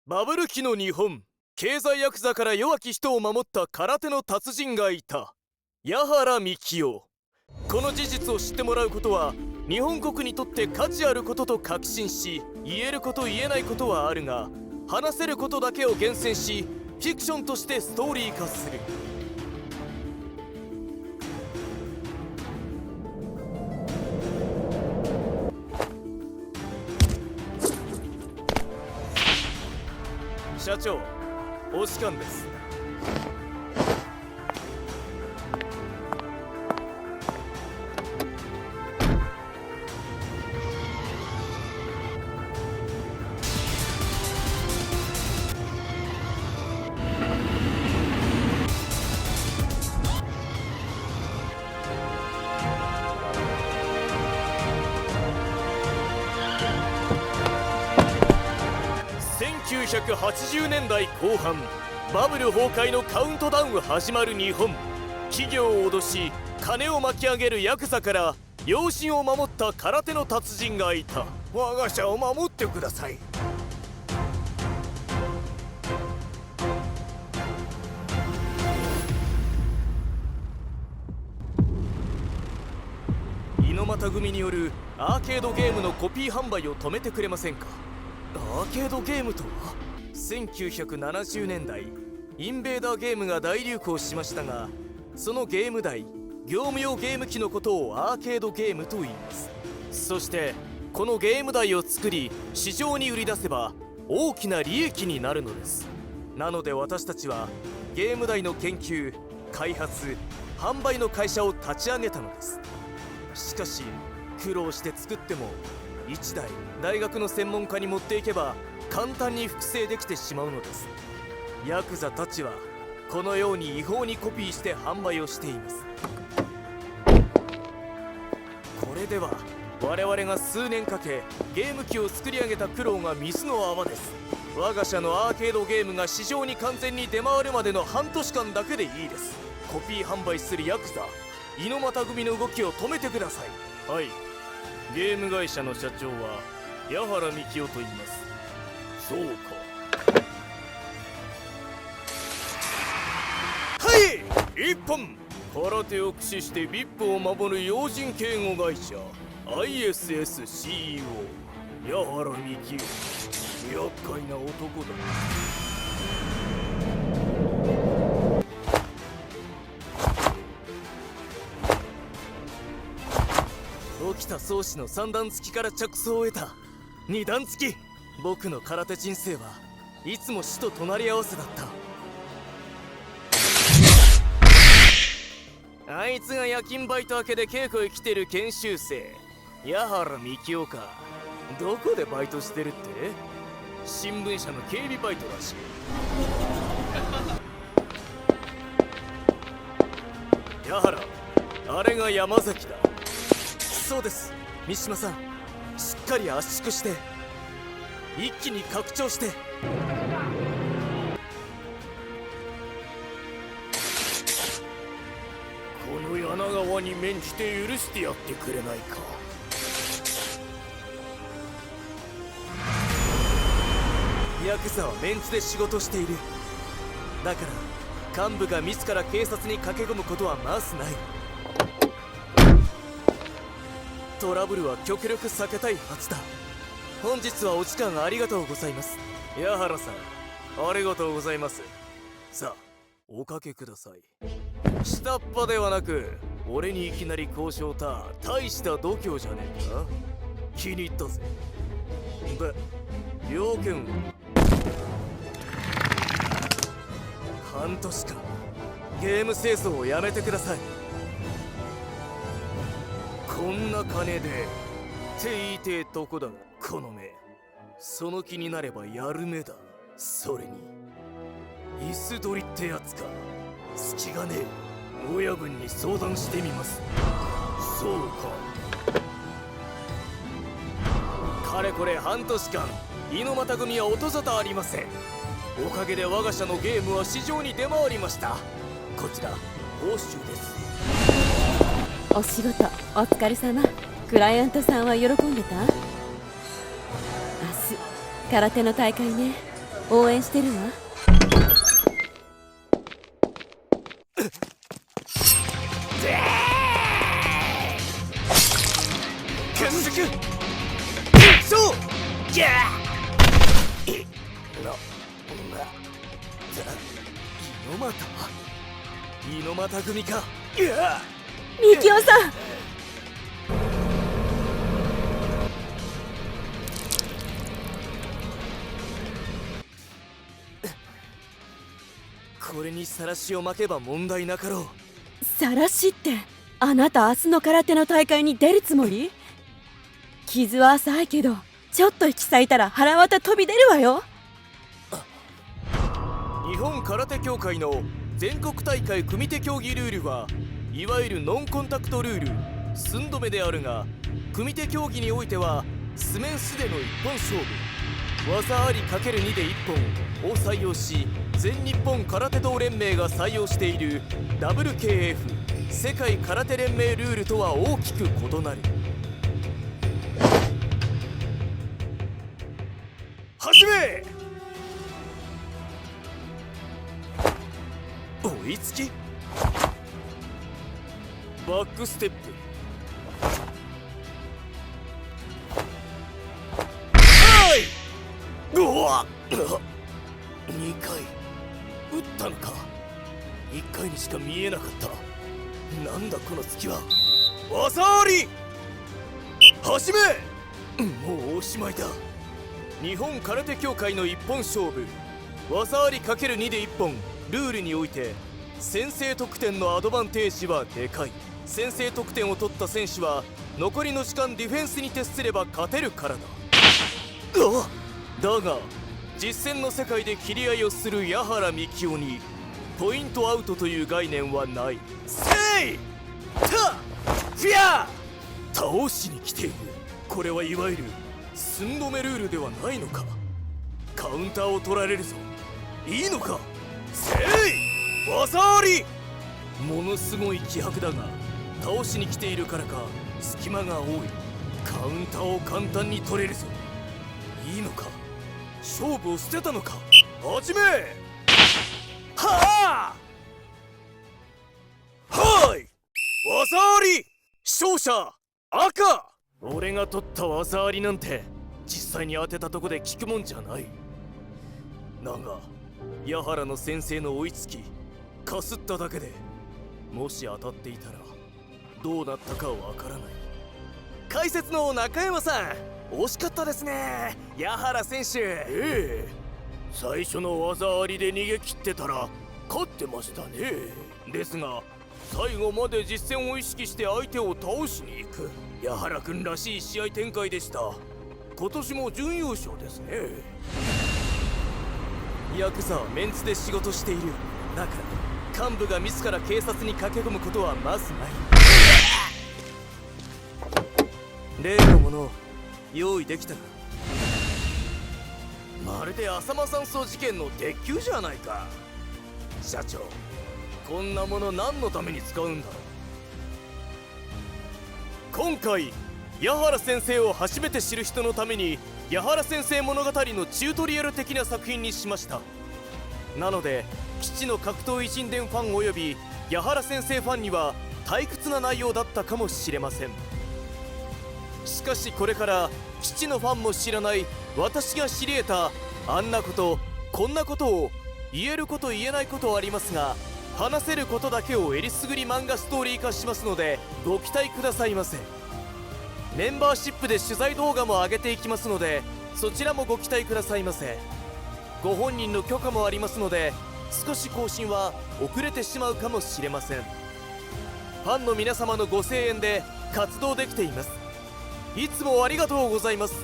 バブル期の日本、経済ヤクザから弱き人を守った空手の達人がいた。矢原幹夫。この事実を知ってもらうことは日本国にとって価値あることと確信し、言えること言えないことはあるが、話せることだけを厳選しフィクションとしてストーリー化する。社長、お時間です。1980年代後半、バブル崩壊のカウントダウン始まる日本。企業を脅し金を巻き上げるヤクザから良心を守った空手の達人がいた。我が社を守ってください。猪俣組によるアーケードゲームのコピー販売を止めてくれませんか。アーケードゲームとは1970年代、インベーダーゲームが大流行しましたが、そのゲーム台、業務用ゲーム機のことをアーケードゲームと言います。そしてこのゲーム台を作り市場に売り出せば大きな利益になるのです。なので私たちはゲーム台の研究、開発、販売の会社を立ち上げたのです。しかし苦労して作っても1台大学の専門家に持っていけば簡単に複製できてしまうのです。ヤクザたちはこのように違法にコピーして販売をしています。これでは我々が数年かけゲーム機を作り上げた苦労が水の泡です。我が社のアーケードゲームが市場に完全に出回るまでの半年間だけでいいです。コピー販売するヤクザ猪俣組の動きを止めてください。はい、ゲーム会社の社長は矢原幹夫と言います。そうか。はい、一本。空手を駆使して VIP を守る要人警護会社 ISSCEO 矢原幹夫。厄介な男だ。沖田総司の3段付きから着想を得た2段付き。僕の空手人生はいつも死と隣り合わせだった。あいつが夜勤バイト明けで稽古へ来てる研修生矢原幹夫か。どこでバイトしてるって？新聞社の警備バイトらしい。矢原、あれが山崎だ。そうです、三島さん。しっかり圧縮して一気に拡張して。この柳川に免じて許してやってくれないか。ヤクザはメンツで仕事している。だから幹部が自ら警察に駆け込むことはまずない。トラブルは極力避けたいはずだ。本日はお時間ありがとうございます。矢原さん、ありがとうございます。さあ、おかけください。下っ端ではなく俺にいきなり交渉た大した度胸じゃねえか。気に入ったぜ。で、要件は半年間ゲーム製造をやめてください。こんな金でって言いてえとこだが、この目その気になればやる目だ。それに椅子取りってやつか。隙がねえ。親分に相談してみます。そうか。かれこれ半年間猪俣組は音沙汰ありません。おかげで我が社のゲームは市場に出回りました。こちら報酬です。お仕事お疲れ様。クライアントさんは喜んでた？明日空手の大会ね。応援してるわ。完食そうギャー猪俣組か。みきおさん、これにさらしを巻けば問題なかろう。さらしって、あなた明日の空手の大会に出るつもり？傷は浅いけどちょっと引き裂いたら腹渡飛び出るわよ。日本空手協会の全国大会組手競技ルールはいわゆるノンコンタクトルール寸止めであるが、組手競技においては素面素手の一本勝負、技あり ×2 で1本を採用し、全日本空手道連盟が採用している WKF 世界空手連盟ルールとは大きく異なる。始め。追いつきバックステップ、はい、うわっ2回打ったのか。1回にしか見えなかった。なんだこの突きは。技あり始め。もうおしまいだ。日本空手協会の一本勝負、技あり ×2 で1本ルールにおいて先制得点のアドバンテージはでかい。先制得点を取った選手は残りの時間ディフェンスに徹すれば勝てるからだ。だが実戦の世界で切り合いをする矢原幹夫にポイントアウトという概念はない。せいたフィア倒しに来ている。これはいわゆる寸止めルールではないのか。カウンターを取られるぞ。いいのか。せい技あり。ものすごい気迫だが倒しに来ているからか隙間が多い。カウンターを簡単に取れるぞ。いいのか。勝負を捨てたのか。始め。はあはい技あり。勝者赤。俺が取った技ありなんて実際に当てたとこで効くもんじゃない。だが矢原の先生の追いつきかすっただけでもし当たっていたらどうなったかわからない。解説の中山さん、惜しかったですね矢原選手。最初の技ありで逃げ切ってたら勝ってましたね。ですが最後まで実戦を意識して相手を倒しに行く矢原君らしい試合展開でした。今年も準優勝ですね。ヤクザはメンツで仕事している。だから幹部が自ら警察に駆け込むことはまずない。例のもの用意できたか。まるで浅間山荘事件の鉄球じゃないか。社長、こんなもの何のために使うんだろう。今回矢原先生を初めて知る人のために矢原先生物語のチュートリアル的な作品にしました。なので基地の格闘偉人伝ファンおよび矢原先生ファンには退屈な内容だったかもしれません。しかしこれから基地のファンも知らない私が知り得たあんなことこんなことを言えること言えないことありますが、話せることだけをえりすぐり漫画ストーリー化しますのでご期待くださいませ。メンバーシップで取材動画も上げていきますのでそちらもご期待くださいませ。ご本人の許可もありますので少し更新は遅れてしまうかもしれません。ファンの皆様のご声援で活動できています。いつもありがとうございます。